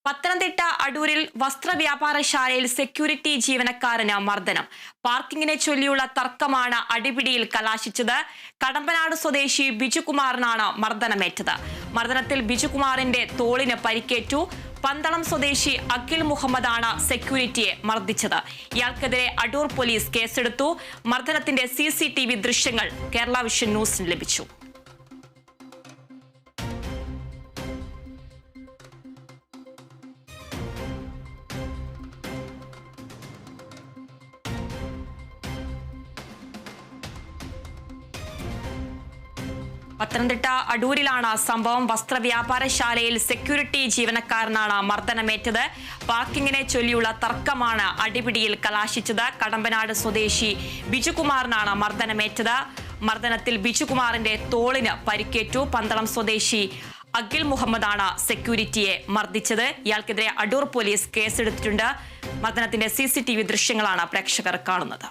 പത്തനംതിട്ട അടൂരിൽ വസ്ത്രവ്യാപാരശാലയിൽ സെക്യൂരിറ്റി ജീവനക്കാരന് മർദ്ദനം. പാർക്കിങ്ങിനെ ചൊല്ലിയുള്ള തർക്കമാണ് അടിപിടിയിൽ കലാശിച്ചത്. കടമ്പനാട് സ്വദേശി ബിജുകുമാറിനാണ് മർദ്ദനമേറ്റത്. മർദ്ദനത്തിൽ ബിജുകുമാറിന്റെ തോളിന് പരിക്കേറ്റു. പന്തളം സ്വദേശി അഖിൽ മുഹമ്മദാണ് സെക്യൂരിറ്റിയെ മർദ്ദിച്ചത്. ഇയാൾക്കെതിരെ അടൂർ പോലീസ് കേസെടുത്തു. മർദ്ദനത്തിന്റെ CCTV ദൃശ്യങ്ങൾ കേരള വിഷൻ ന്യൂസിന് ലഭിച്ചു. പത്തനംതിട്ട അടൂരിലാണ് സംഭവം. വസ്ത്രവ്യാപാരശാലയിൽ സെക്യൂരിറ്റി ജീവനക്കാരനാണ് മർദ്ദനമേറ്റത്. പാർക്കിങ്ങിനെ ചൊല്ലിയുള്ള തർക്കമാണ് അടിപിടിയിൽ കലാശിച്ചത്. കടമ്പനാട് സ്വദേശി ബിജുകുമാറിനാണ് മർദ്ദനമേറ്റത്. മർദ്ദനത്തിൽ ബിജുകുമാറിന്റെ തോളിന് പരിക്കേറ്റു. പന്തളം സ്വദേശി അഖിൽ മുഹമ്മദാണ് സെക്യൂരിറ്റിയെ മർദ്ദിച്ചത്. ഇയാൾക്കെതിരെ അടൂർ പോലീസ് കേസെടുത്തിട്ടുണ്ട്. മർദ്ദനത്തിന്റെ CCTV ദൃശ്യങ്ങളാണ് പ്രേക്ഷകർ കാണുന്നത്.